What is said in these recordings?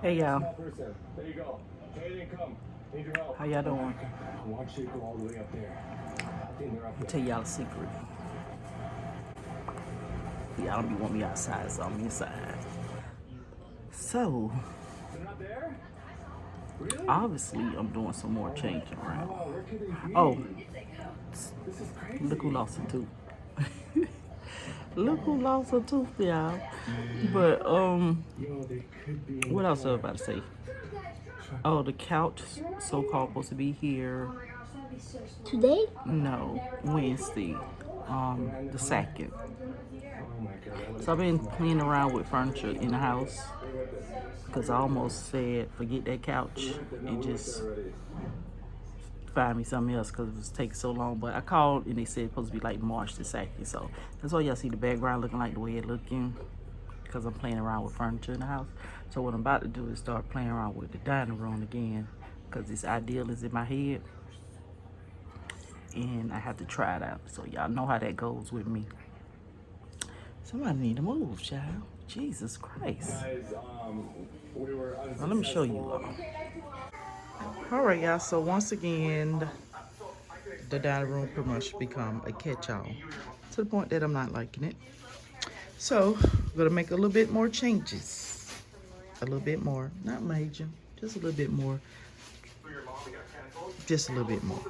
Hey y'all, There you go. Hey, didn't come. Need your help. how y'all doing? Watch it go all the way up there. I think they're up I'll there. tell y'all a secret. Y'all don't be want me outside, so I'm inside. So, They're not there? Really? obviously, I'm doing some more changing around. Oh, where could they be? Oh, This is crazy. look who lost a tooth. Look who lost a tooth, y'all. But, Yo, they could be in what the else was I car. about to say? Oh, the couch so-called supposed to be here. Today? No, Wednesday, the 2nd. Oh my god. So I've been playing around with furniture in the house because I almost said forget that couch and just find me something else because it was taking so long. But I called and they said it's supposed to be like March the 2nd. So that's why y'all see the background looking like the way it looking because I'm playing around with furniture in the house. So what I'm about to do is start playing around with the dining room again because this ideal is in my head and I have to try it out. So y'all know how that goes with me. Somebody need to move, child. Jesus Christ. Guys, we were Now, let me show you. All right, y'all. So once again, the dining room pretty much become a catch-all to the point that I'm not liking it. So I'm gonna make a little bit more changes. A little bit more, not major, just a little bit more. Just a little bit more.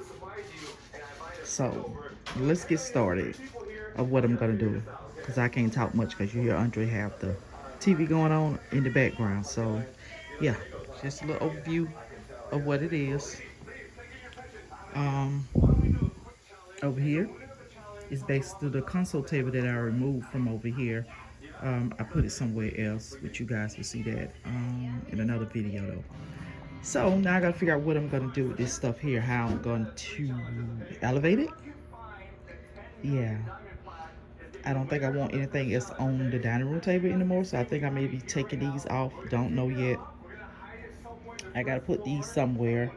So let's get started of what I'm gonna do. Because I can't talk much because you hear Andre have the TV going on in the background. So yeah, just a little overview of what it is. Over here is basically the console table that I removed from over here. I put it somewhere else, but you guys will see that in another video though. So now I gotta figure out what I'm gonna do with this stuff here, how I'm going to elevate it. Yeah. I don't think I want anything else on the dining room table anymore, so I think I may be taking these off. Don't know yet. I gotta put these somewhere.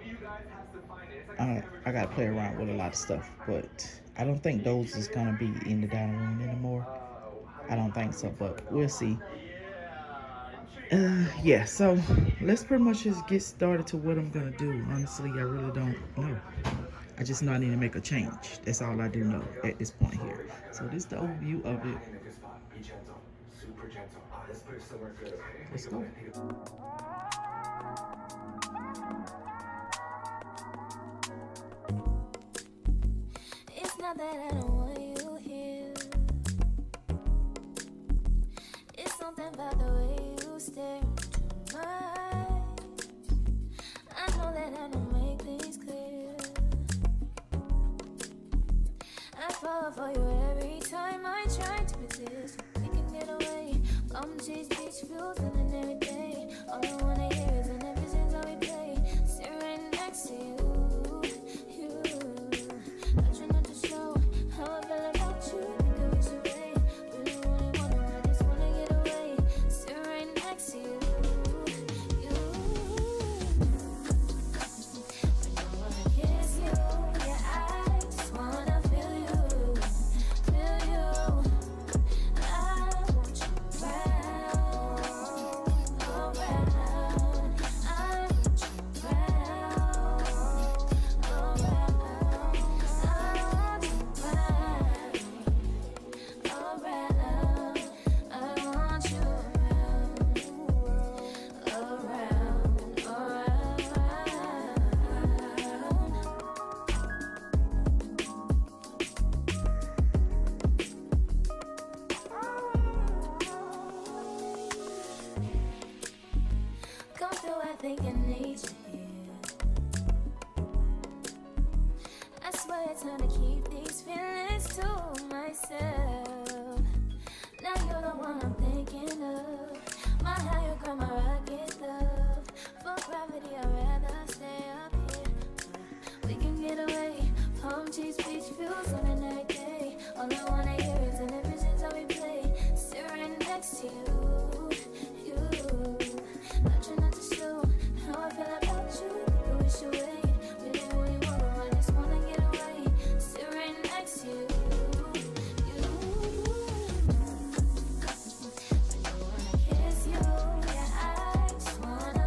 I gotta play around with a lot of stuff, but I don't think those is gonna be in the dining room anymore. I don't think so, but we'll see. Yeah, so let's pretty much just get started to what I'm gonna do. Honestly, I really don't know. I just know I need to make a change. That's all I do know at this point here. So this is the overview of it. Super gentle. Let's put it somewhere good, okay? Let's go. It's not that I don't want you here. It's something about the way you stare into my eyes. I know that I don't make things clear. I fall for you every time I try to resist. We can get away. Chase beach views and every day. All I wanna hear is an episodes how we play. Sit right next to you. I try not to show how I feel about you. Think I wish away. Really wanna, I just wanna get away. Sit right next to you. But I wanna kiss you. Yeah, I just wanna feel you. Feel you. I want you around, around. I want you around, around. Come through, I think I need you here. I swear it's time to keep these feelings to myself. Now you're the one I'm thinking of. My higher ground, my rocket love. For gravity, I'd rather stay up here. We can get away. Palm trees, beach views on a night day. All I wanna hear is an visions how we play. Sit right next to you. I try not to show how I feel about you. I wish away. Really wanna, I just wanna get away. Sit right next to you. I don't wanna kiss you. Yeah, I just wanna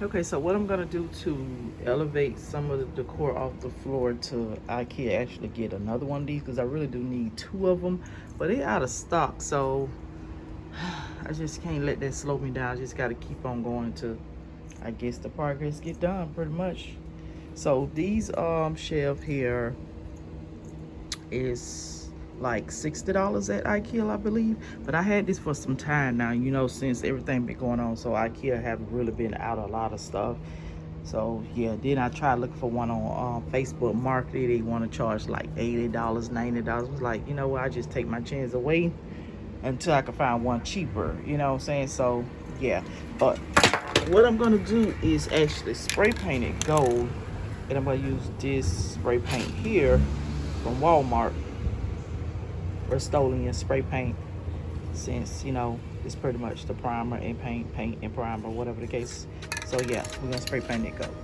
Okay, so what I'm gonna do to elevate some of the decor off the floor to I can actually get another one of these because I really do need 2 of them, but they're out of stock, so I just can't let that slow me down. I just gotta keep on going to, I guess, the progress get done pretty much. So these shelf here is like $60 at IKEA, I believe, but I had this for some time now, you know, since everything been going on, so IKEA haven't really been out a lot of stuff. So yeah, then I tried looking for one on Facebook Market. They want to charge like $80, $90. I was like, you know what, I just take my chance away until I can find one cheaper, you know what I'm saying? So yeah, but what I'm gonna do is actually spray paint it gold, and I'm gonna use this spray paint here from Walmart, Rust-Oleum spray paint, since, you know, it's pretty much the primer and paint and primer, whatever the case. So yeah, we're gonna spray paint it gold.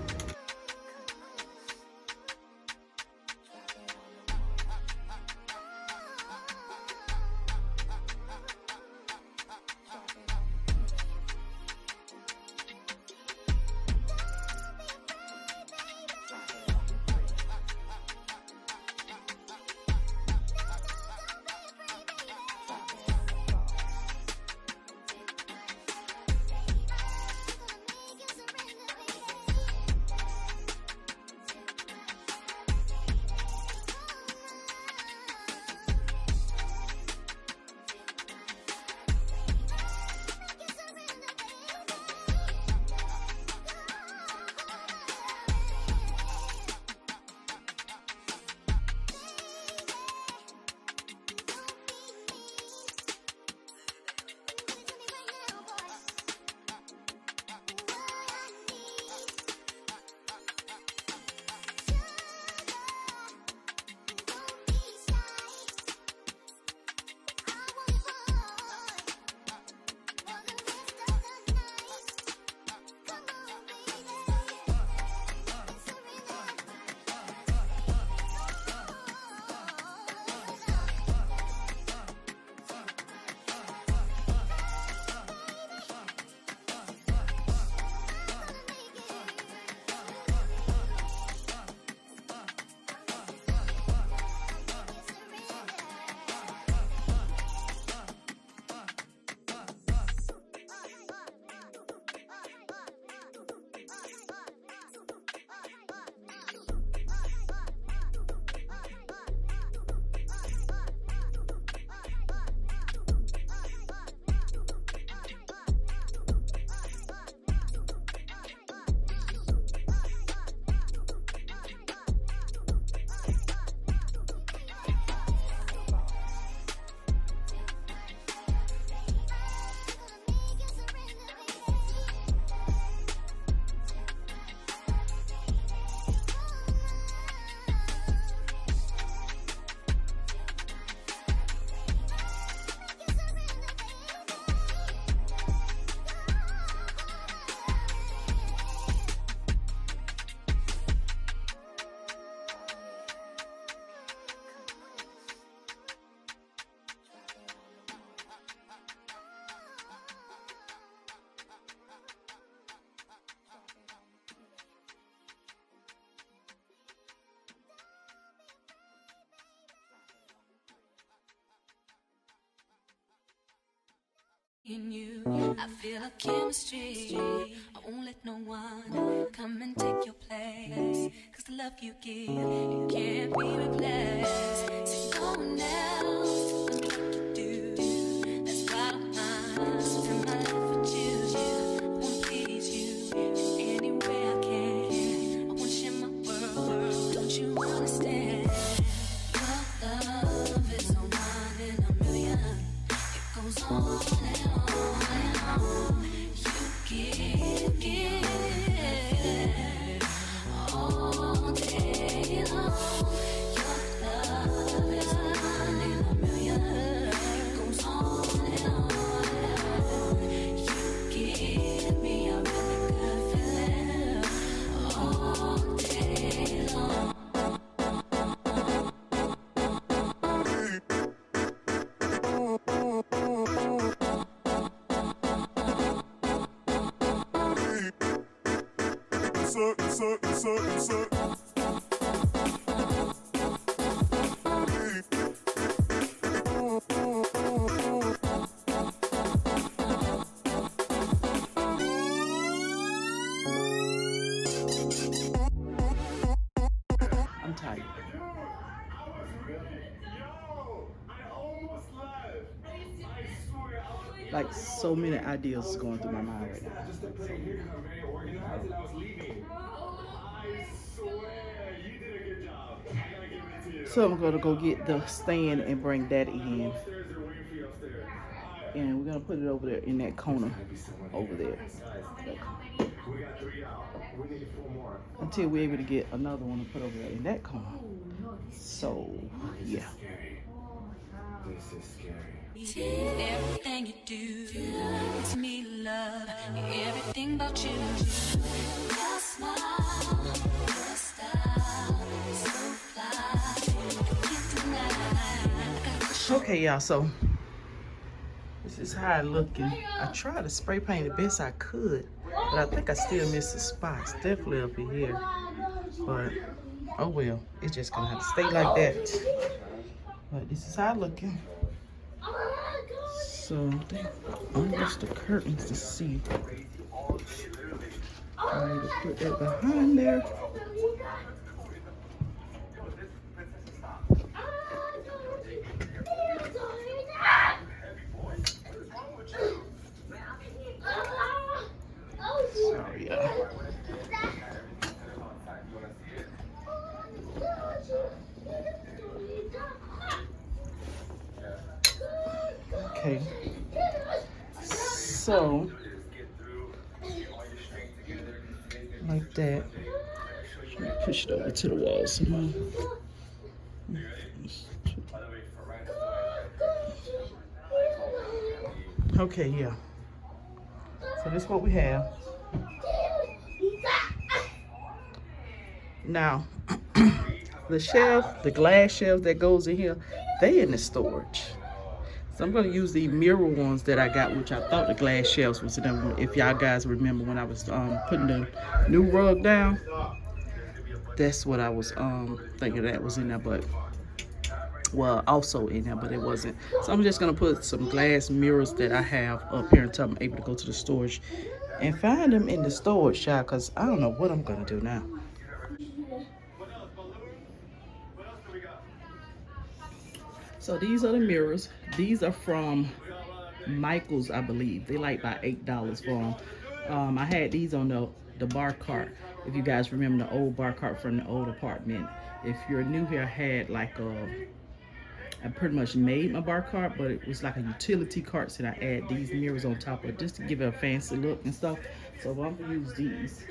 In you, I feel a chemistry. I won't let no one come and take your place. Cause the love you give, it can't be replaced. So no one else knows what to do. That's why I don't mind spend my life with you. I wanna please you in any way I can. I wanna share my world, don't you understand? Your love is on one in a million. It goes on and on. You give all day long. Your love is one in a million. It goes on and on. You give me a really good feeling all day long. I'm tired. Like so many ideas going through my mind right now. Just to play here, I'm very organized and I was leaving. I swear, you did a good job. I gotta give it to you. So I'm gonna go get the stand and bring that in. Upstairs, they're waiting for you upstairs. And we're gonna put it over there in that corner over there. We got 3 out. We need 4 more. Until we're able to get another one to put over there in that corner. So yeah. This is scary. Everything you do makes me love everything about you. Your smile, your style, so fly. You can't deny. Okay, y'all. So this is how I looking. I tried to spray paint the best I could, but I think I still missed the spots. Definitely up in here. But oh well, it's just gonna have to stay like that. But this is how I looking. So I think almost the curtains to see. I need to put that behind there. So yeah. Okay. So like that. Push it over to the wall some more. Okay, yeah. So this is what we have. Now, the shelf, the glass shelf that goes in here, they in the storage. So I'm gonna use the mirror ones that I got, which I thought the glass shelves was in them. If y'all guys remember when I was putting the new rug down, that's what I was thinking that was in there, but well, also in there, but it wasn't. So I'm just gonna put some glass mirrors that I have up here until I'm able to go to the storage and find them in the storage, y'all, because I don't know what I'm gonna do now. So these are the mirrors. These are from Michael's, I believe. They like about $8 for them. I had these on the bar cart. If you guys remember the old bar cart from the old apartment. If you're new here, I had like I pretty much made my bar cart, but it was like a utility cart, so I add these mirrors on top of it just to give it a fancy look and stuff. So I'm gonna use these.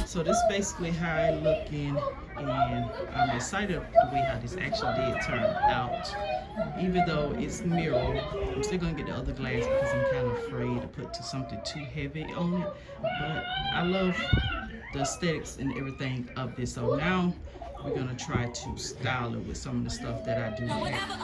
So this is basically how I looking, and I'm excited the way how this actually did turn out. Even though it's mirrored, I'm still gonna get the other glass because I'm kind of afraid to put something too heavy on it. But I love the aesthetics and everything of this. So now we're gonna try to style it with some of the stuff that I do have.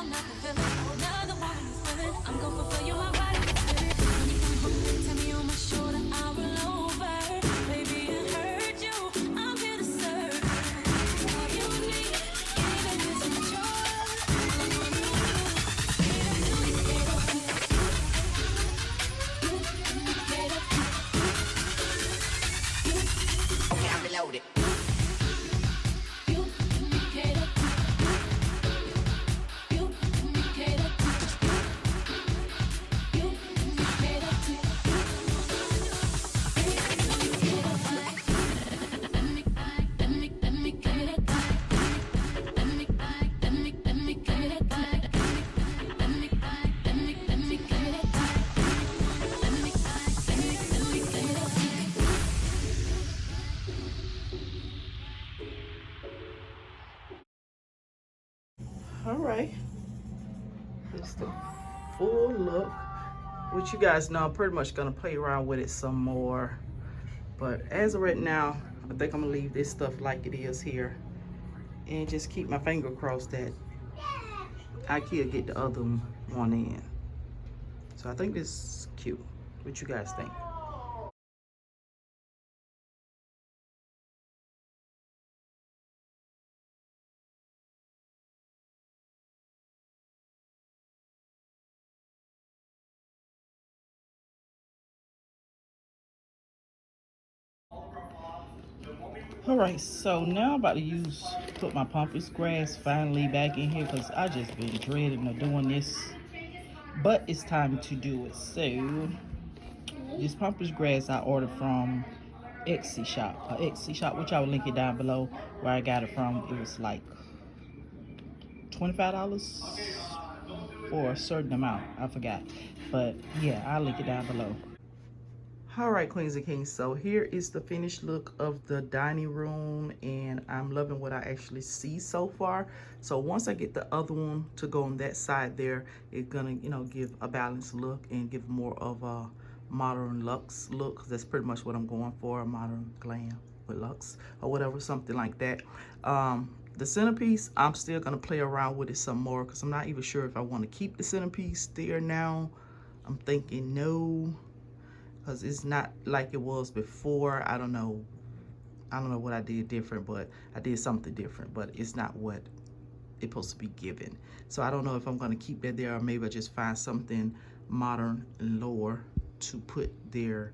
All right. It's the full look. Which you guys know, I'm pretty much gonna play around with it some more. But as of right now, I think I'm gonna leave this stuff like it is here. And just keep my finger crossed that IKEA get the other one in. So I think this is cute. What you guys think? All right, so now I'm about to put my pampas grass finally back in here because I just been dreading of doing this, but it's time to do it. So this pampas grass I ordered from Etsy shop, which I will link it down below where I got it from. It was like $25 for a certain amount, I forgot, but yeah, I'll link it down below. All right, queens and kings, so here is the finished look of the dining room, and I'm loving what I actually see so far. So once I get the other one to go on that side there, it's gonna, you know, give a balanced look and give more of a modern luxe look, because that's pretty much what I'm going for, a modern glam with luxe or whatever, something like that. The centerpiece, I'm still gonna play around with it some more because I'm not even sure if I want to keep the centerpiece there now. I'm thinking no, because it's not like it was before. I don't know what I did different, but I did something different, but it's not what it's supposed to be given. So I don't know if I'm going to keep that there, or maybe I just find something modern and lower to put there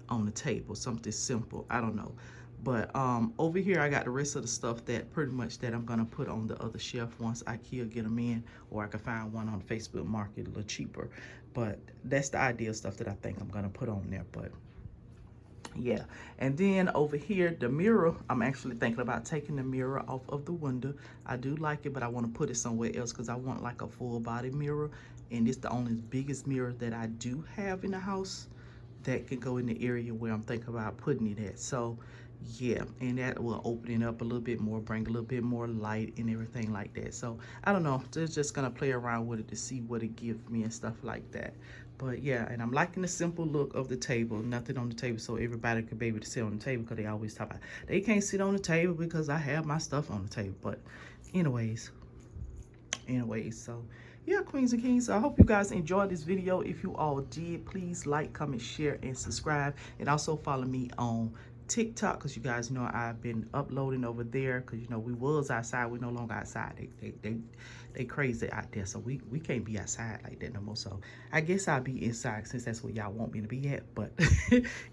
on the table, something simple. I don't know. But over here I got the rest of the stuff that pretty much that I'm gonna put on the other shelf once IKEA get them in, or I can find one on Facebook Market a little cheaper. But that's the ideal stuff that I think I'm gonna put on there. But yeah, and then over here the mirror, I'm actually thinking about taking the mirror off of the window. I do like it, but I want to put it somewhere else because I want like a full body mirror, and it's the only biggest mirror that I do have in the house that could go in the area where I'm thinking about putting it at. So yeah, and that will open it up a little bit more, bring a little bit more light and everything like that. So I don't know, just gonna play around with it to see what it gives me and stuff like that. But yeah, and I'm liking the simple look of the table, nothing on the table, so everybody could be able to sit on the table, because they always talk about they can't sit on the table because I have my stuff on the table. But anyways, so yeah, queens and kings, I hope you guys enjoyed this video. If you all did, please like, comment, share, and subscribe, and also follow me on TikTok, because you guys know I've been uploading over there, because you know we was outside, we no longer outside. They crazy out there, so we can't be outside like that no more. So I guess I'll be inside since that's where y'all want me to be at. But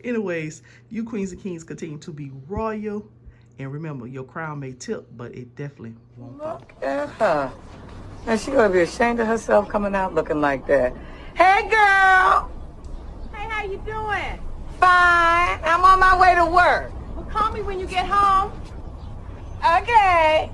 anyways, you queens and kings continue to be royal, and remember, your crown may tip, but it definitely won't fall. Look at her. Now she gonna be ashamed of herself coming out looking like that. Hey girl! Hey, how you doing? Fine. I'm on my way to work. Well, call me when you get home. Okay.